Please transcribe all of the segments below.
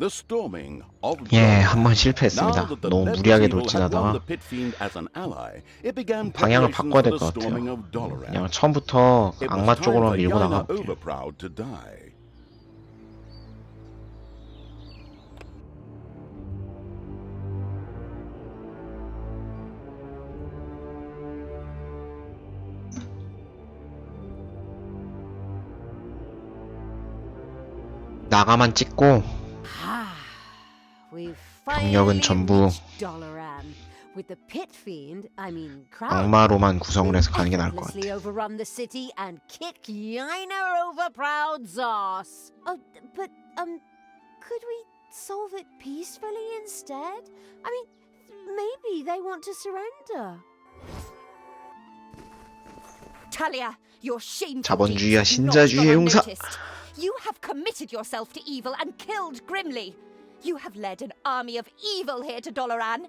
The storming of 예, 한번 실패했습니다. Now that the 너무 leprous 무리하게 evil had won 돌진하다가 the pit fiend as an ally, it began 방향을 preparations 바꿔야 for 될 the 것 storming 같아요. of Doloran. 그냥 처음부터 It was 악마 time 쪽으로 for 밀고 Yaina 나가볼게요. Overproud to die. 나가만 찍고 병력은 전부 악마로만 구성을 해서 가는 게 나을 것 같아. overrun the city and kick Yaina Overproud's ass. Oh, but could we solve it peacefully instead? I mean, maybe they want to surrender. Talia, your shameful 자본주의와 deeds have not 신자주의의 gone 용사. unnoticed. You have committed yourself to evil and killed grimly. You have led an army of evil here to Doloran.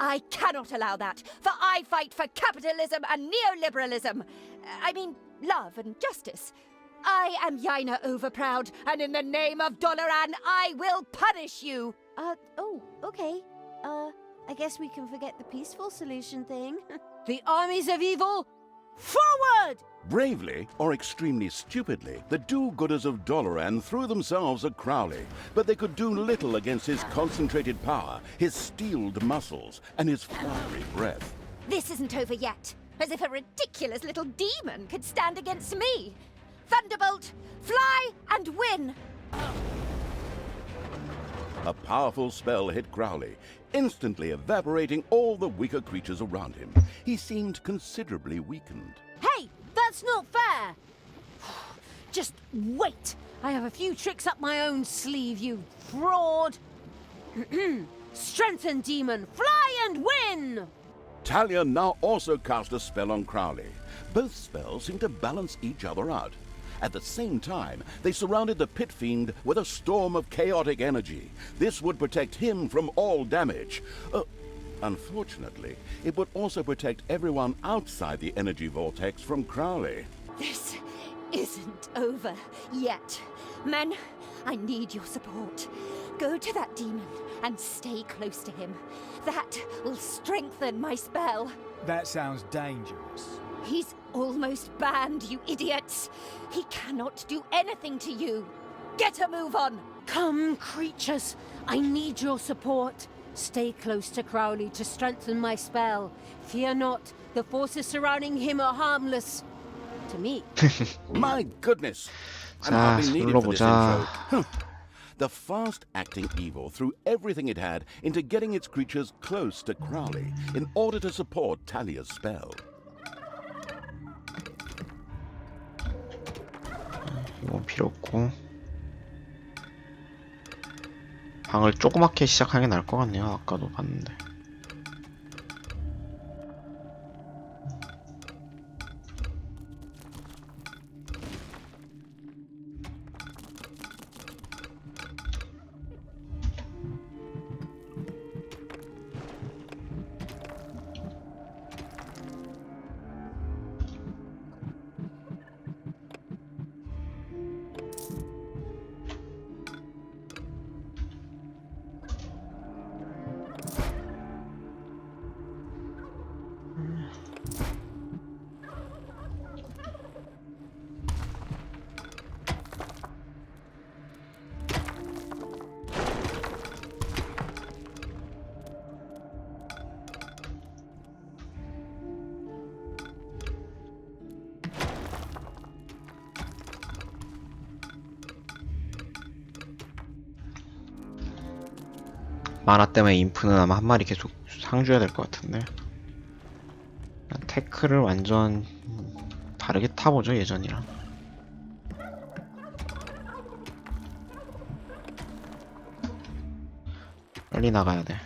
I cannot allow that, for I fight for capitalism and neoliberalism. I mean, love and justice. I am Yaina Overproud, and in the name of Doloran, I will punish you. Okay. I guess we can forget the peaceful solution thing. The armies of evil, forward! Bravely, or extremely stupidly, the do-gooders of Doloran threw themselves at Crowley, but they could do little against his concentrated power, his steeled muscles, and his fiery breath. This isn't over yet. As if a ridiculous little demon could stand against me. Thunderbolt, fly and win! A powerful spell hit Crowley, instantly evaporating all the weaker creatures around him. He seemed considerably weakened. Hey, that's not fair! Just wait! I have a few tricks up my own sleeve, you fraud! Strengthen, demon, fly and win! Talia now also cast a spell on Crowley. Both spells seemed to balance each other out. At the same time, they surrounded the pit fiend with a storm of chaotic energy. This would protect him from all damage. Unfortunately, it would also protect everyone outside the energy vortex from Crowley. This isn't over yet. Men, I need your support. Go to that demon and stay close to him. That will strengthen my spell. That sounds dangerous. He's almost banned, you idiots. He cannot do anything to you. Get a move on. Come, creatures. I need your support. Stay close to Crowley to strengthen my spell. Fear not. The forces surrounding him are harmless. To me. My goodness! I'm 자, hardly needed for this 눌러보자. intro. The fast-acting evil threw everything it had into getting its creatures close to Crowley in order to support Talia's spell. 이건 필요 없고 방을 조그맣게 시작하는 게 나을 것 같네요. 아까도 봤는데. 만화 때문에 인프는 아마 한 마리 계속 상줘야 될 것 같은데. 태클을 완전 다르게 타보죠, 예전이랑. 빨리 나가야 돼.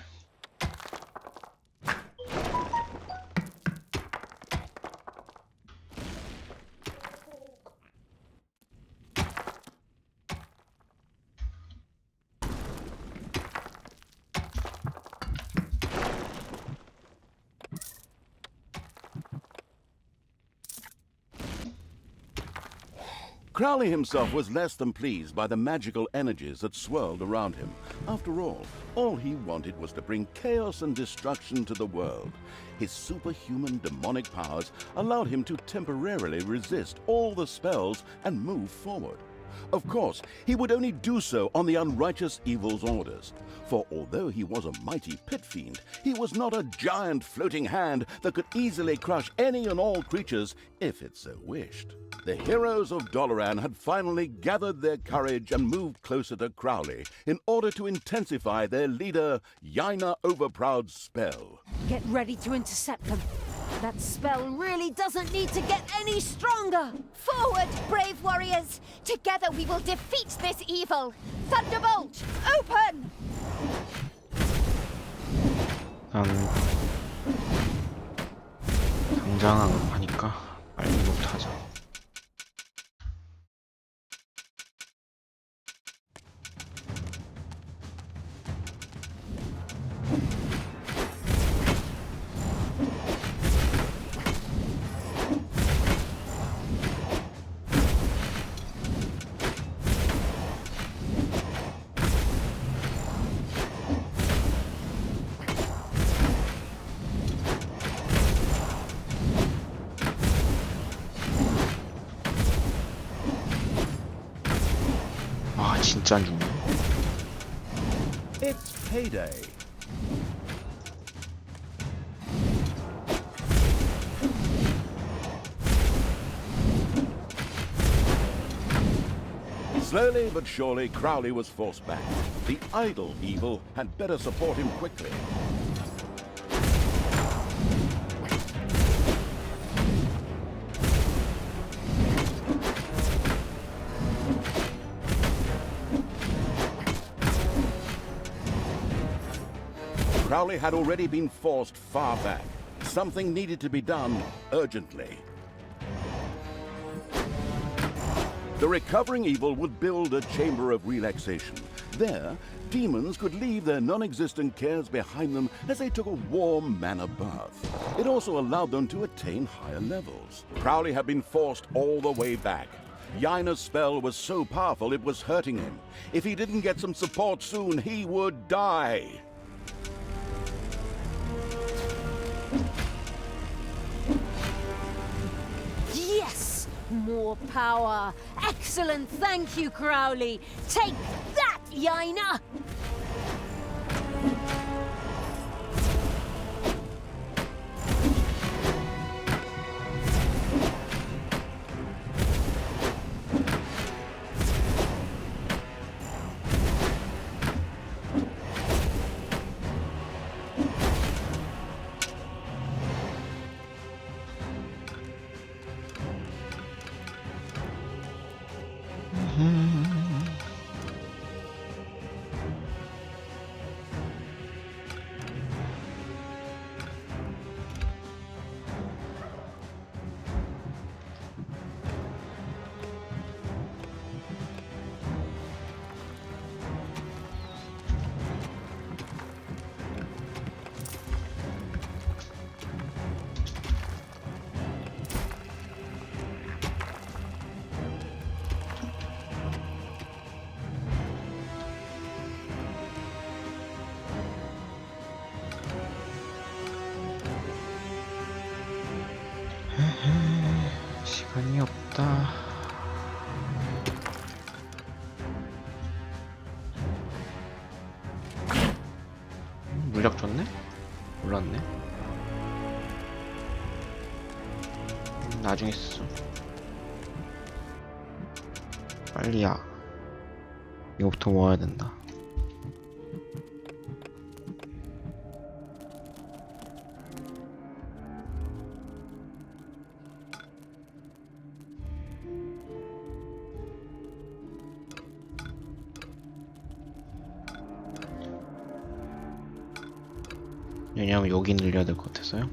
Crowley himself was less than pleased by the magical energies that swirled around him. After all he wanted was to bring chaos and destruction to the world. His superhuman demonic powers allowed him to temporarily resist all the spells and move forward. Of course, he would only do so on the unrighteous evil's orders. For although he was a mighty pit fiend, he was not a giant floating hand that could easily crush any and all creatures if it so wished. The heroes of Doloran had finally gathered their courage and moved closer to Crowley in order to intensify their leader, Yaina Overproud's spell. Get ready to intercept them. That spell really doesn't need to get any stronger. Forward, brave warriors! Together we will defeat this evil! Thunderbolt, open! 당장 하니까 빨리 이거부터 하자. 진짜 안 죽네. It's payday. Slowly but surely, Crowley was forced back. The idle evil had better support him quickly. Crowley had already been forced far back. Something needed to be done urgently. The recovering evil would build a chamber of relaxation. There, demons could leave their non-existent cares behind them as they took a warm manna bath. It also allowed them to attain higher levels. Crowley had been forced all the way back. Yaina's spell was so powerful it was hurting him. If he didn't get some support soon, he would die. Yes! More power! Excellent! Thank you, Crowley! Take that, Yaina! 시간이 없다. 물약 줬네? 몰랐네. 나중에 쓰죠. 빨리야. 이거부터 모아야 된다. 왜냐면 여기 늘려야 될 것 같아서요.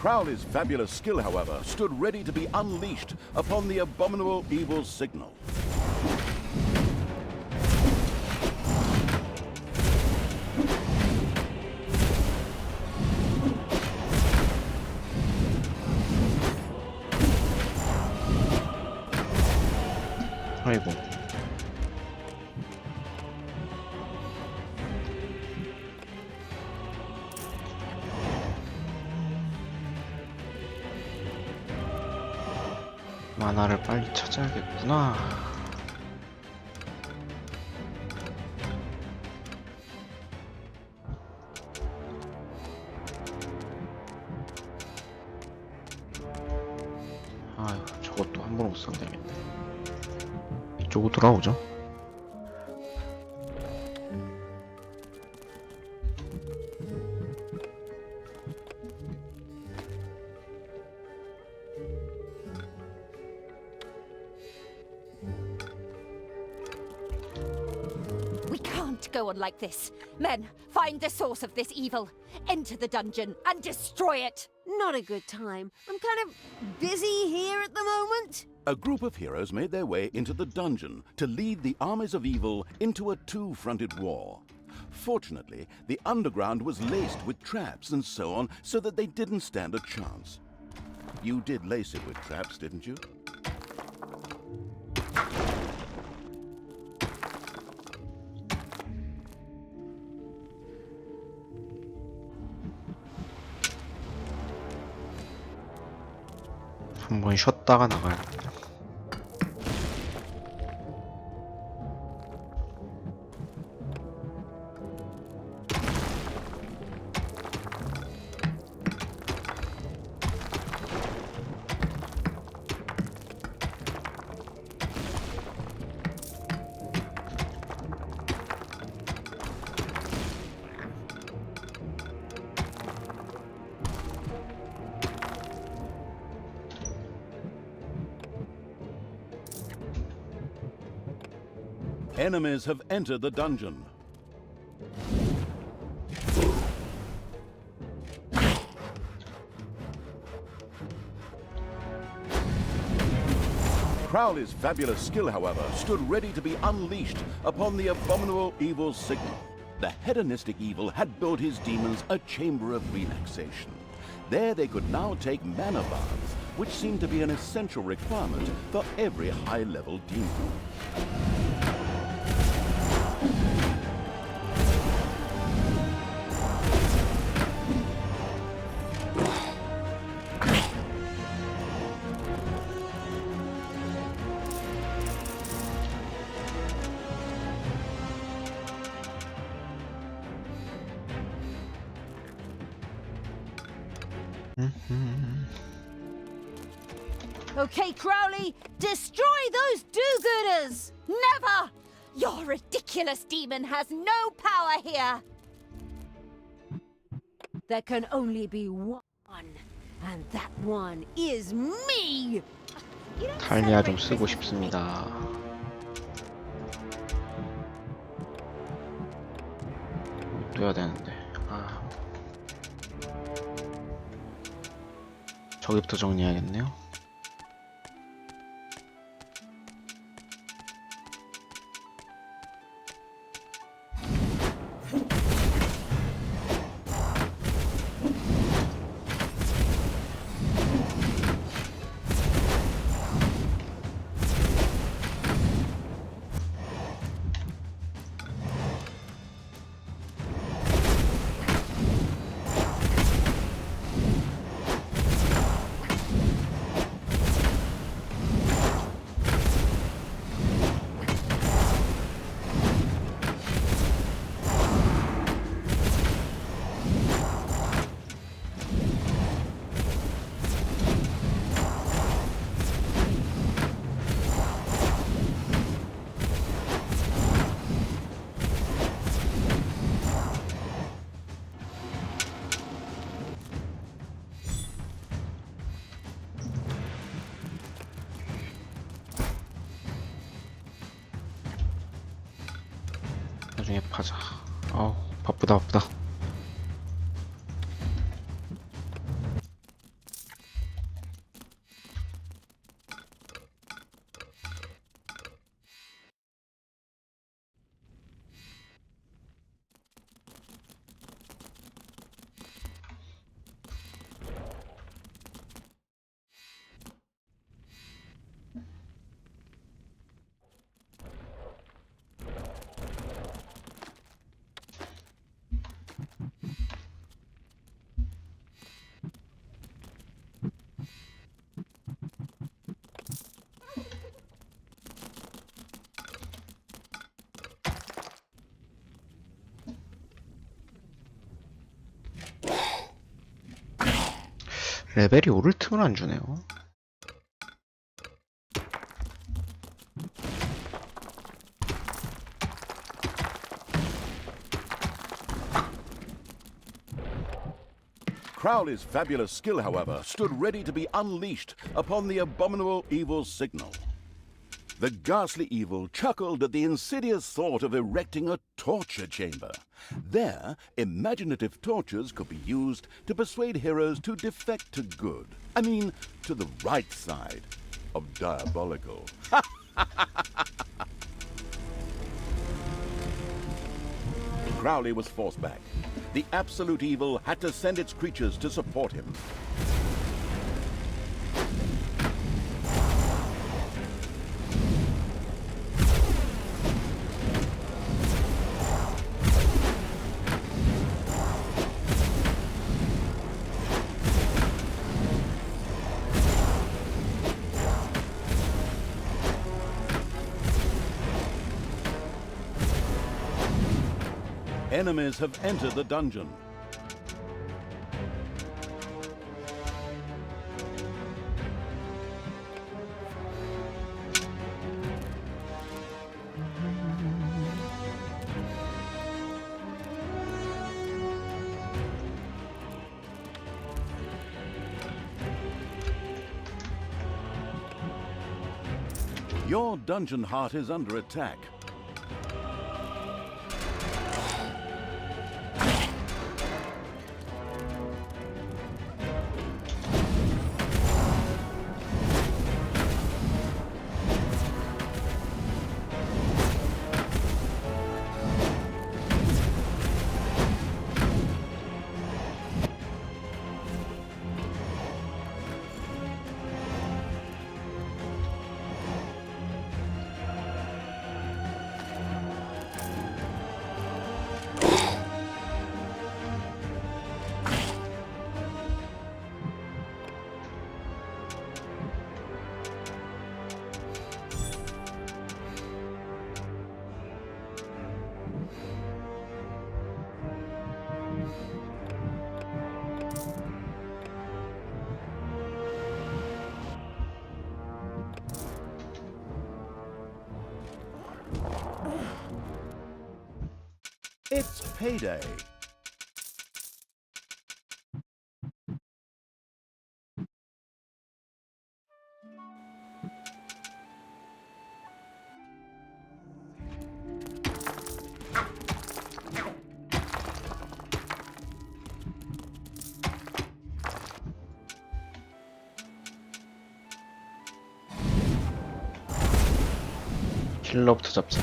Crowley's fabulous skill, however, stood ready to be unleashed upon the abominable evil signal. 아이고. 만화를 빨리 찾아야겠구나. 아유, 저것도 함부로 못 써도 되겠네. 이쪽으로 돌아오죠. We can't go on like this. Men, find the source of this evil. Enter the dungeon and destroy it. Not a good time. I'm kind of busy here at the moment. A group of heroes made their way into the dungeon to lead the armies of evil into a two-fronted war. Fortunately, the underground was laced with traps and so on, so that they didn't stand a chance. You did lace it with traps, didn't you? 한번 쉬었다가 나가야겠다. Enemies have entered the dungeon. Crowley's fabulous skill, however, stood ready to be unleashed upon the abominable evil signal. The hedonistic evil had built his demons a chamber of relaxation. There they could now take mana baths, which seemed to be an essential requirement for every high-level demon. Okay, Crowley, destroy those do-gooders! Never! Your ridiculous demon has no power here! There can only be one, and that one is me! 탈리아 좀 쓰고 싶습니다. 또 해야 되는데. 아. 저기부터 정리해야겠네요. 나중에 파자. 아우 바쁘다. 레벨이 오를 틈을 안 주네요. Crowley's fabulous skill, however, stood ready to be unleashed upon the abominable evil signal. The ghastly evil chuckled at the insidious thought of erecting a torture chamber. There, imaginative tortures could be used to persuade heroes to defect to good. I mean, to the right side of diabolical. Crowley was forced back. The absolute evil had to send its creatures to support him. Enemies have entered the dungeon. Your dungeon heart is under attack. It's payday. 킬러부터 잡자.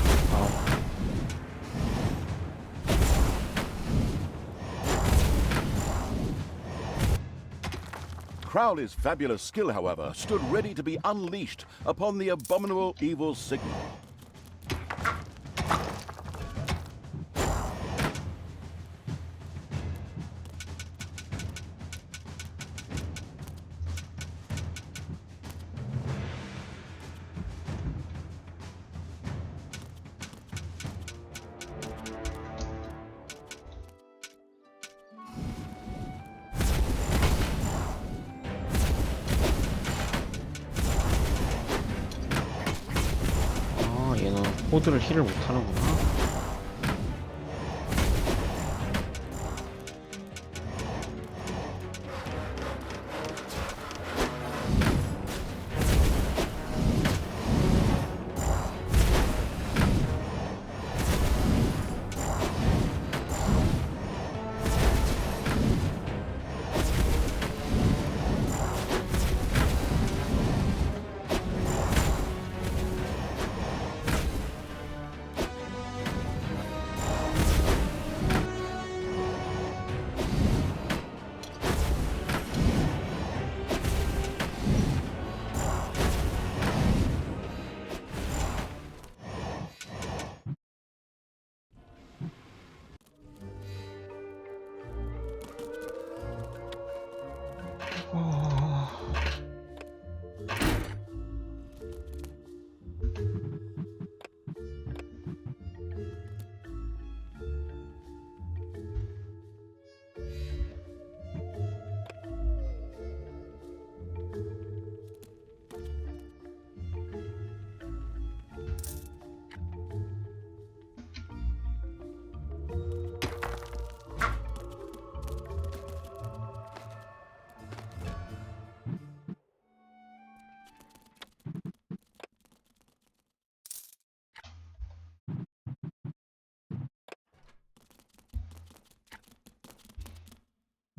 Crowley's fabulous skill, however, stood ready to be unleashed upon the abominable evil signal. 얘는 호드를 힐을 못하는구나.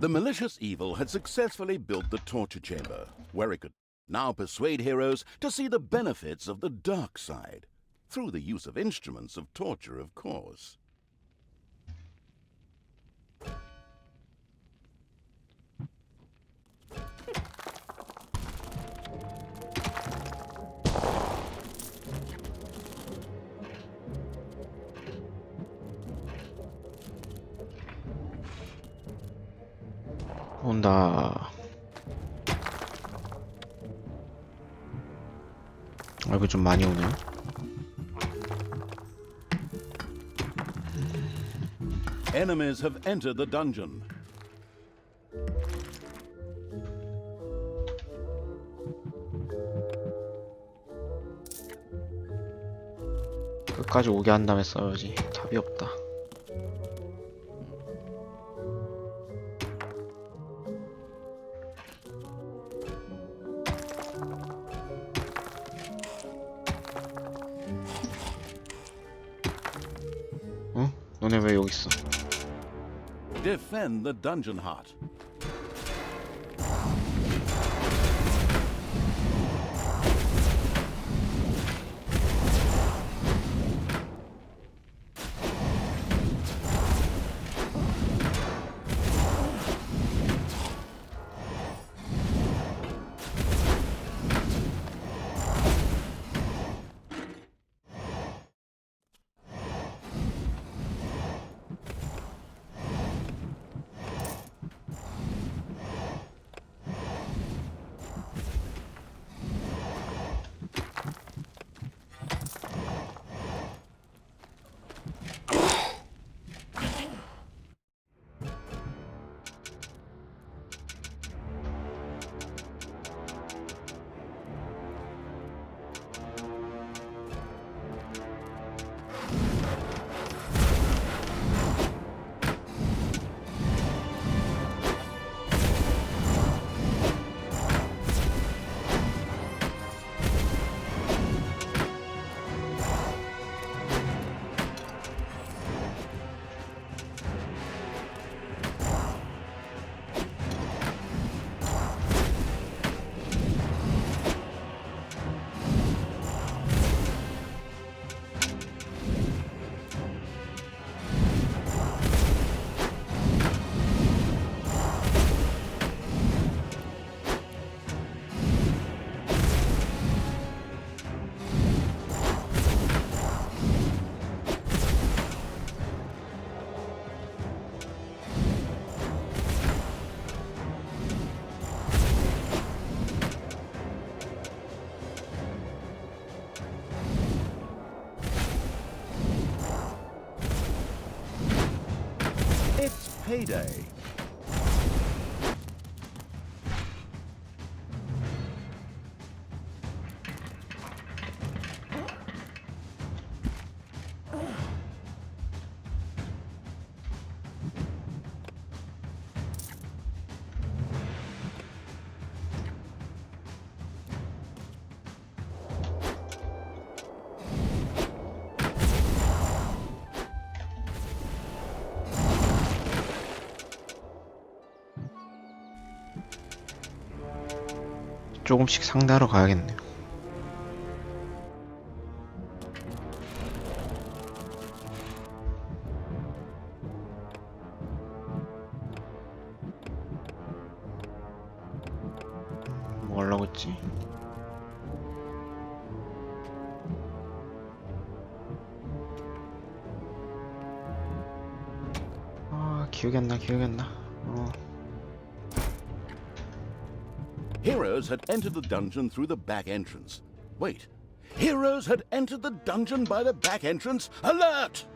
The malicious evil had successfully built the torture chamber, where it could now persuade heroes to see the benefits of the dark side, through the use of instruments of torture, of course. 온다. 이거 좀 많이 오네요. Enemies have entered the dungeon. 끝까지 오게 한 다음에 써야지. 답이 없다. 어? 너네 왜 여기 있어? Defend the dungeon heart. Payday. 조금씩 상대하러 가야겠네요. 뭐 하려고 했지? 아, 기억이 안 나. Heroes had entered the dungeon through the back entrance. Wait, heroes had entered the dungeon by the back entrance? Alert!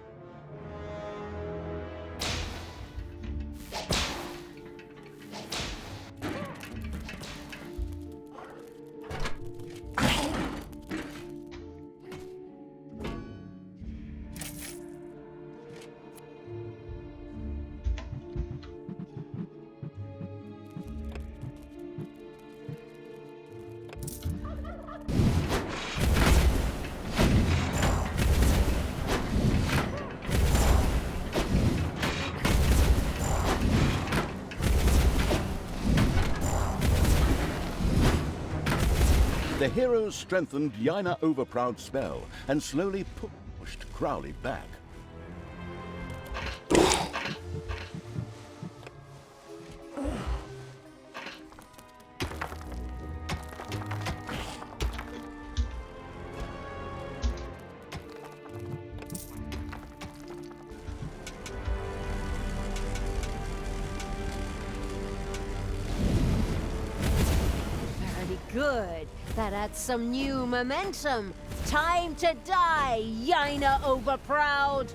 The heroes strengthened Yaina Overproud's spell and slowly pushed Crowley back. Very good. That adds some new momentum. Time to die, Yaina Overproud.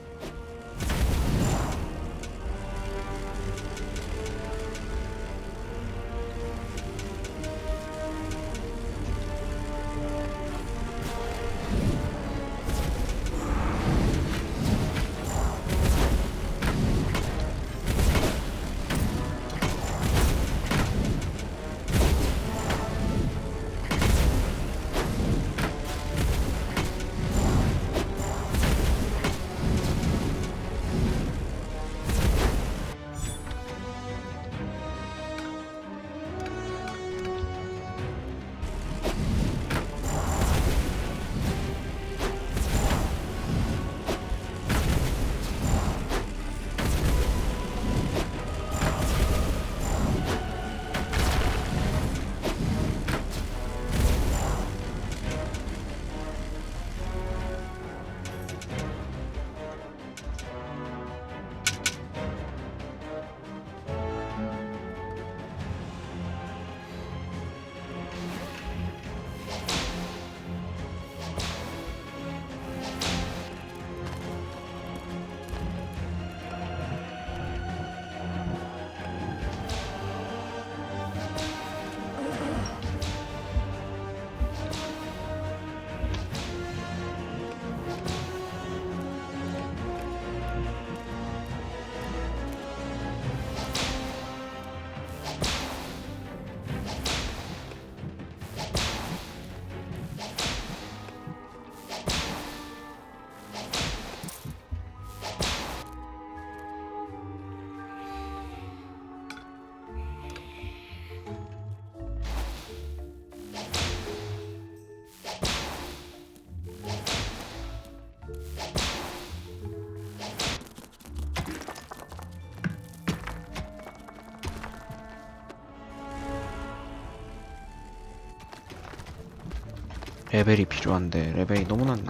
레벨이 필요한데 레벨이 너무 낮네.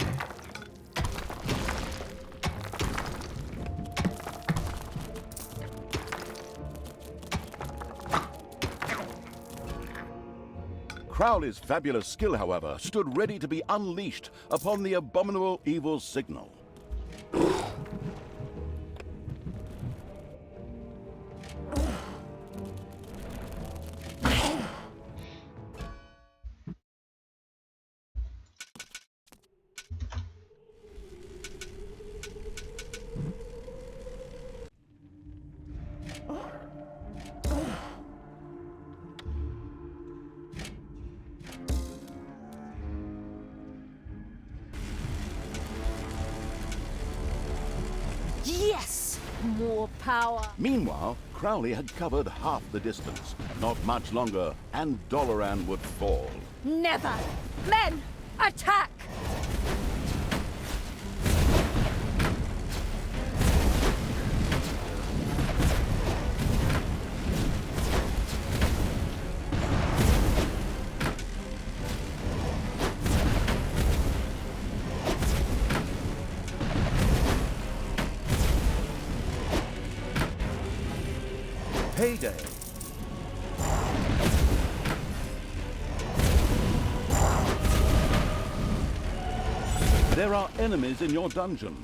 Crowley's fabulous skill, however, stood ready to be unleashed upon the abominable evil signal. Yes! More power. Meanwhile, Crowley had covered half the distance. Not much longer, and Doloran would fall. Never! Men, attack! Payday! There are enemies in your dungeon.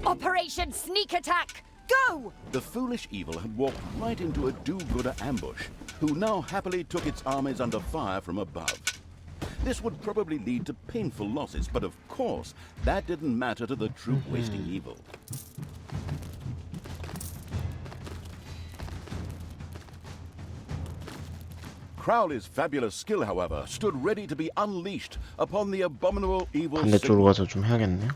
Operation Sneak Attack! Go! The foolish evil had walked right into a do-gooder ambush, who now happily took its armies under fire from above. This would probably lead to painful losses, but of course, that didn't matter to the troop-wasting evil. Crowley's fabulous skill, however, stood ready to be unleashed upon the abominable evil 반대쪽으로 가서 좀 해야겠네요.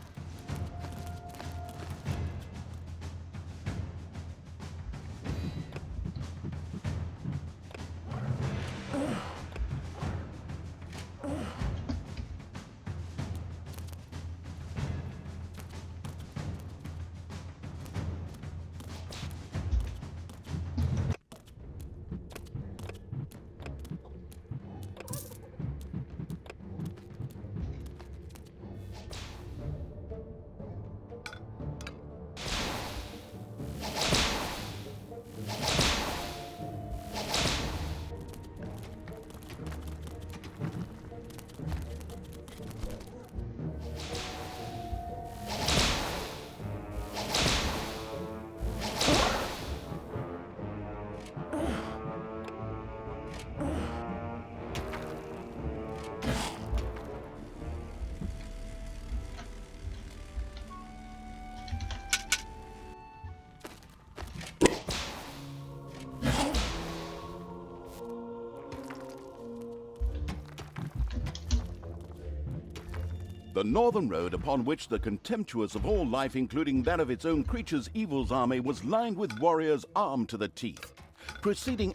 The northern road upon which the contemptuous of all life, including that of its own creatures, evil's army, was lined with warriors armed to the teeth. Proceeding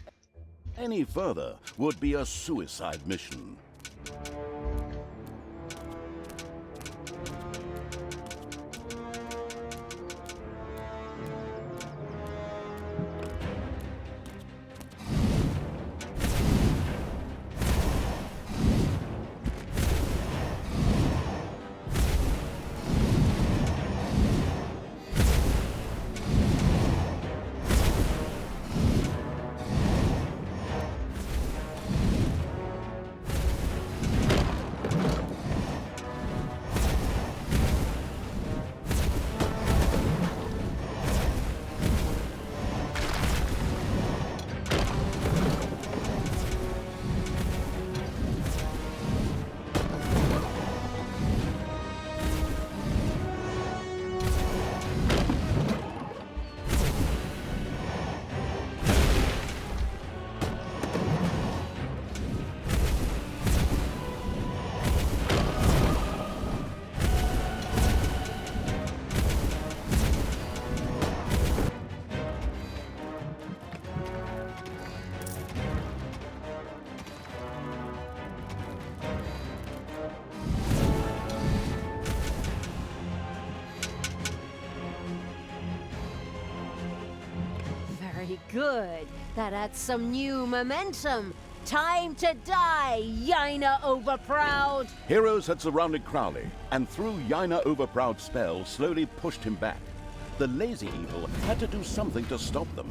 any further would be a suicide mission. Good. That adds some new momentum. Time to die, Yaina Overproud! Heroes had surrounded Crowley, and through Yaina Overproud's spell, slowly pushed him back. The lazy evil had to do something to stop them.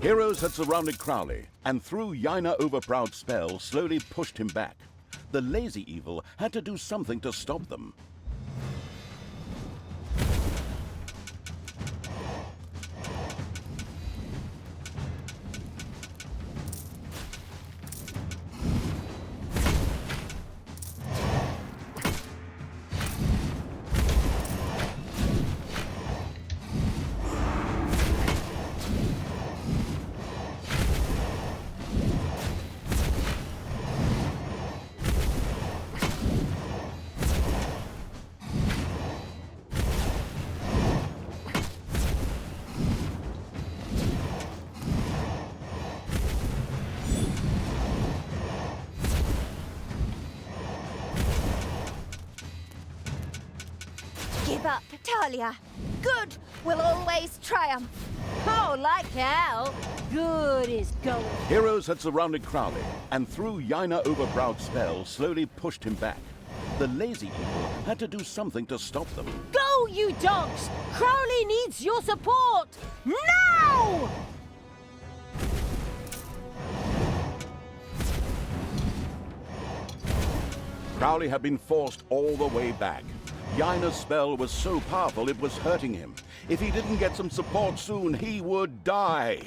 Heroes had surrounded Crowley, and through Yaina Overproud's spell, slowly pushed him back. The lazy evil had to do something to stop them. Give up, Talia. Good will always triumph. Oh, like hell. Good is going. Heroes had surrounded Crowley, and through Yaina Overbrow's spell, slowly pushed him back. The lazy people had to do something to stop them. Go, you dogs! Crowley needs your support! Now! Crowley had been forced all the way back. Yaina's spell was so powerful it was hurting him. If he didn't get some support soon, he would die.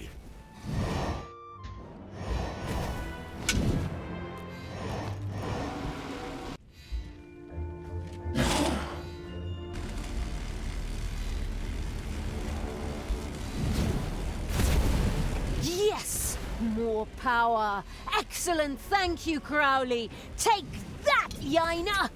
Yes! More power! Excellent, thank you, Crowley! Take that, Yaina!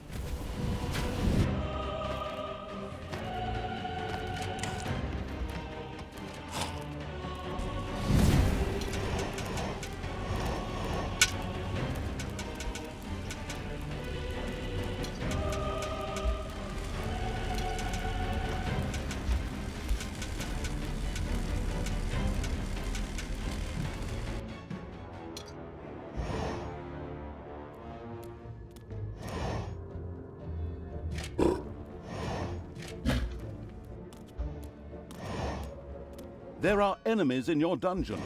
There are enemies in your dungeon.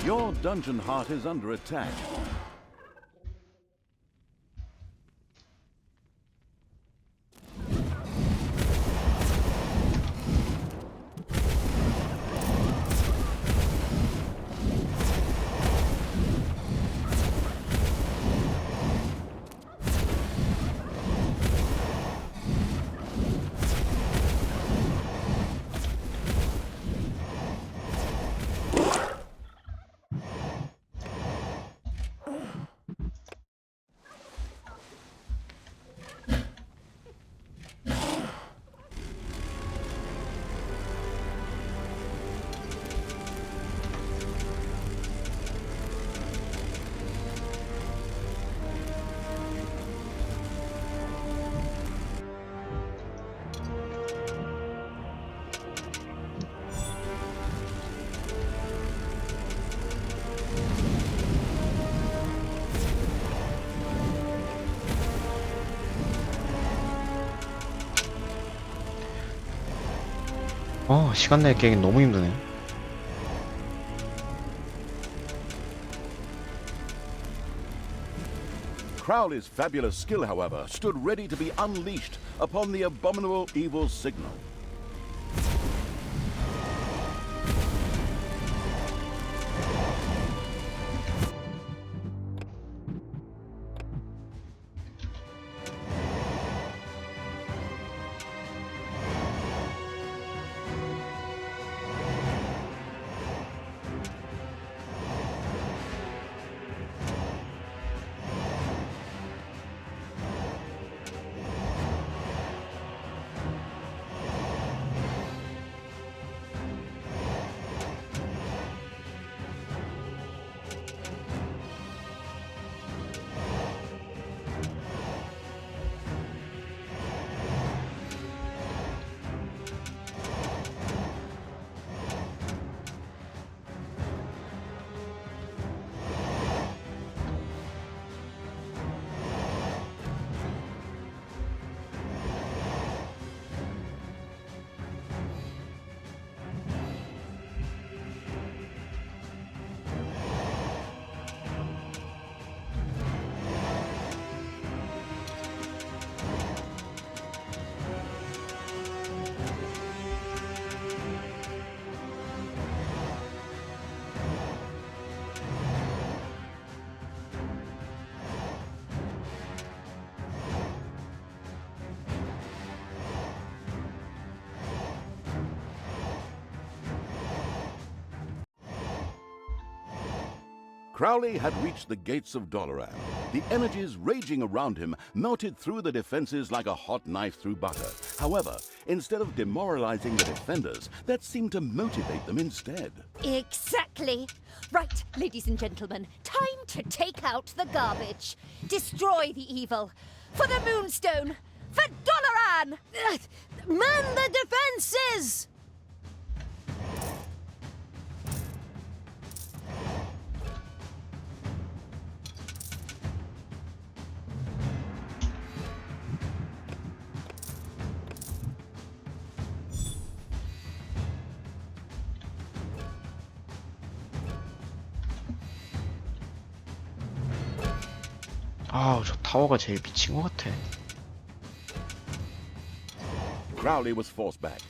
Your dungeon heart is under attack. 시간 내 깨기 너무 힘드네. Crowley's fabulous skill, however, stood ready to be unleashed upon the abominable evil signal. Crowley had reached the gates of Doloran. The energies raging around him melted through the defenses like a hot knife through butter. However, instead of demoralizing the defenders, that seemed to motivate them instead. Exactly. Right, ladies and gentlemen, time to take out the garbage. Destroy the evil. For the Moonstone. For Doloran! Man the defenses! 아, 저 타워가 제일 미친 것 같아. Crowley was forced back.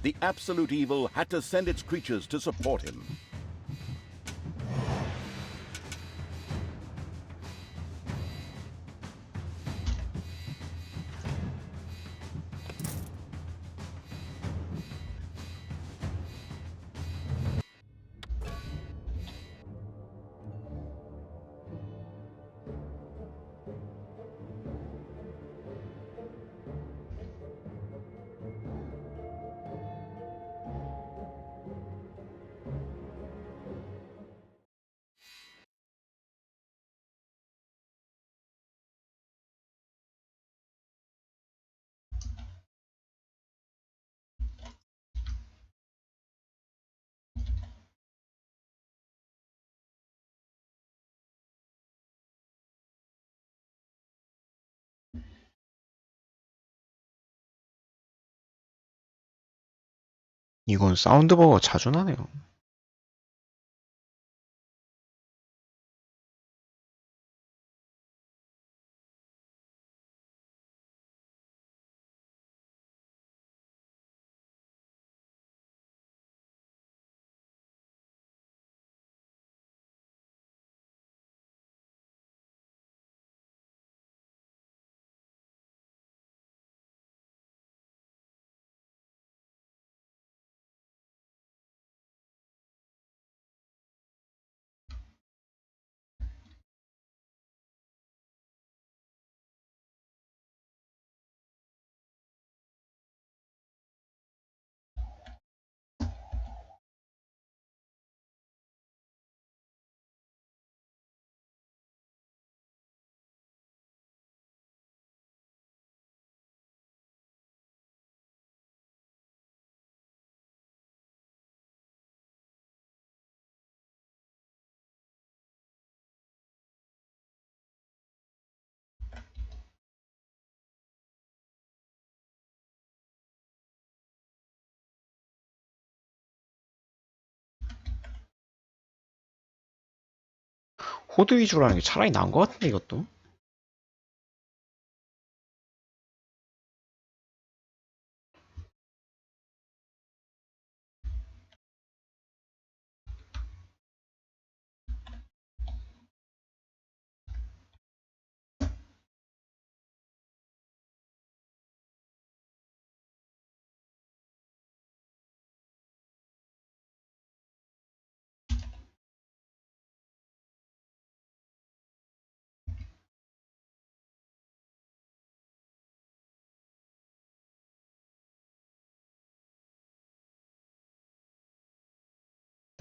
The absolute evil had to send its creatures to support him. 이건 사운드버거 자주 나네요. 호드 위주로 하는 게 차라리 나은 것 같은데, 이것도.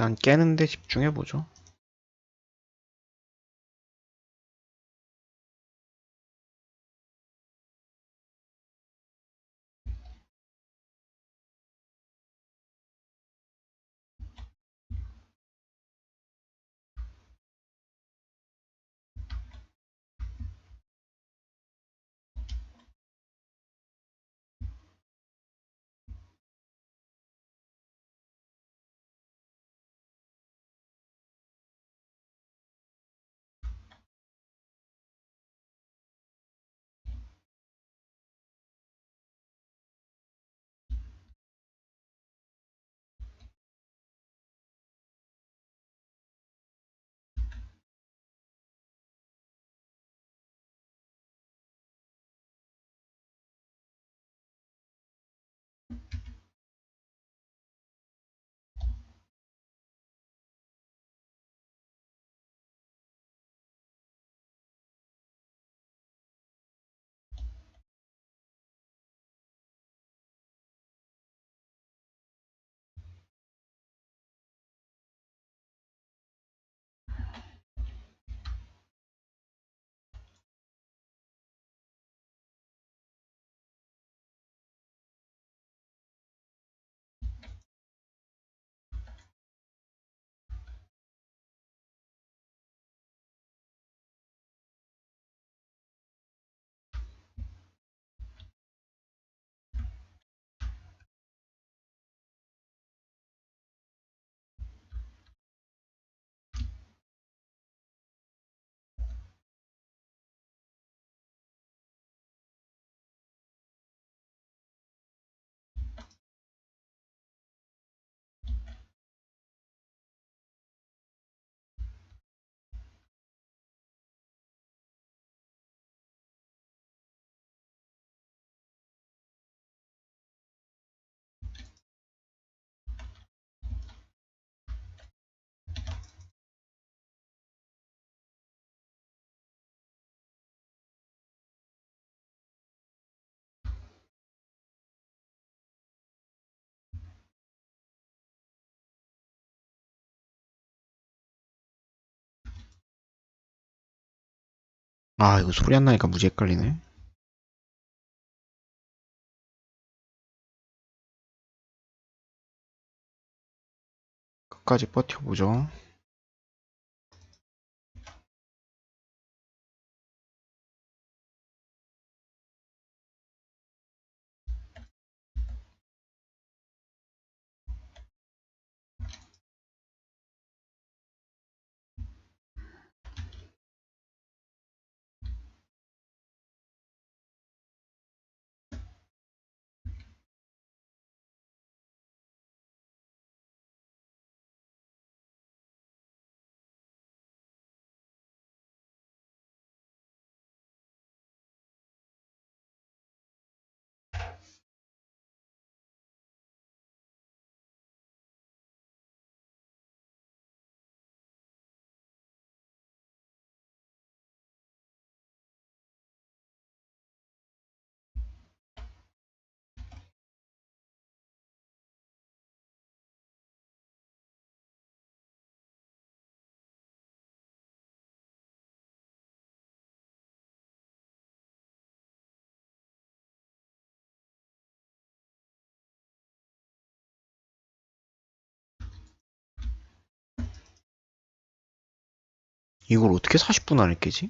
일단 깨는데 집중해보죠. 아, 이거 소리 안 나니까 무지 헷갈리네. 끝까지 버텨보죠. 이걸 어떻게 40분 안에 깨지?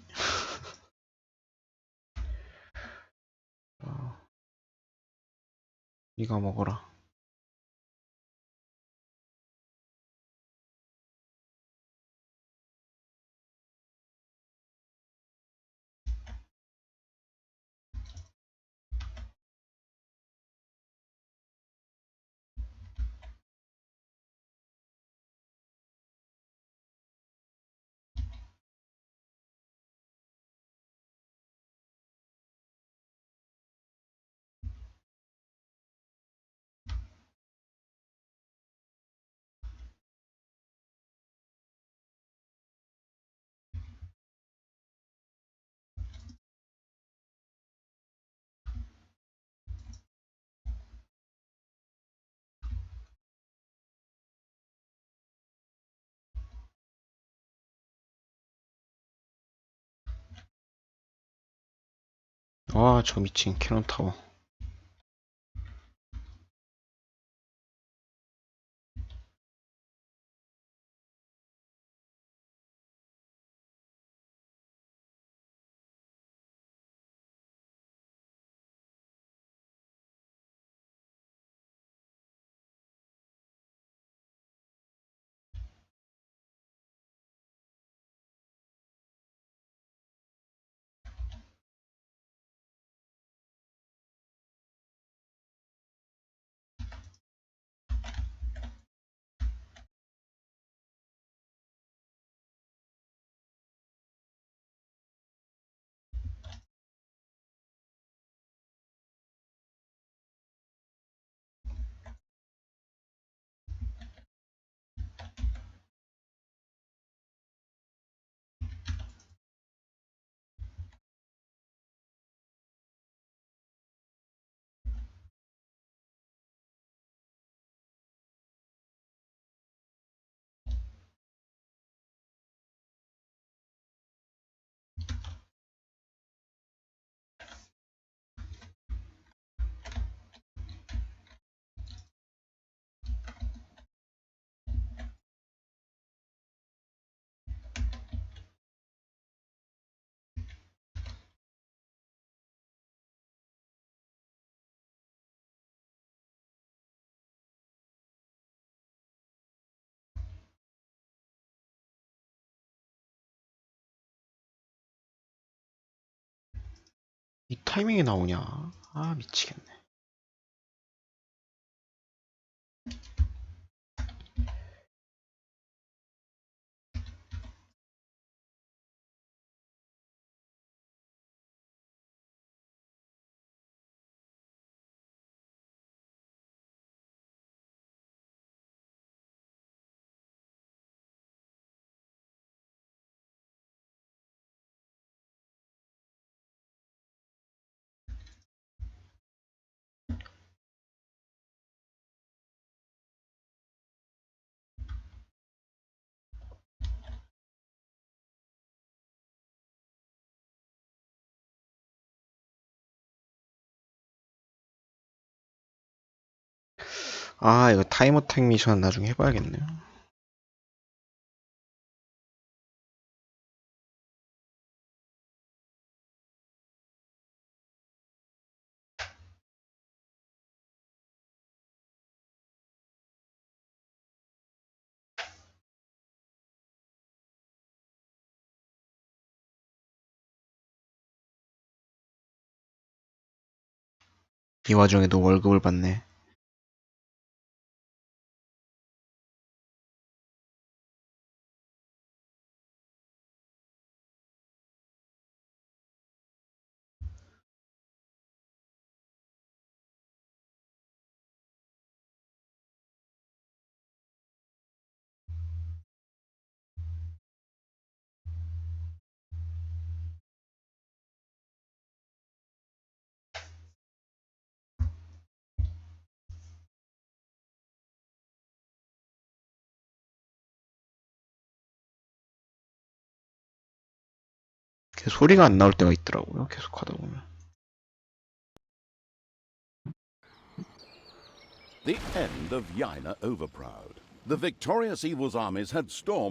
네가 먹어라. 와, 저 미친 캐논 타워. 이 타이밍에 나오냐? 아, 미치겠네. 아, 이거 타임어택 미션 나중에 해봐야겠네요. 이 와중에도 월급을 받네. 소리가 안 나올 때가 있더라고요. 계속 하다 보면. The end of Yaina Overproud. The victorious evil's armies had stormed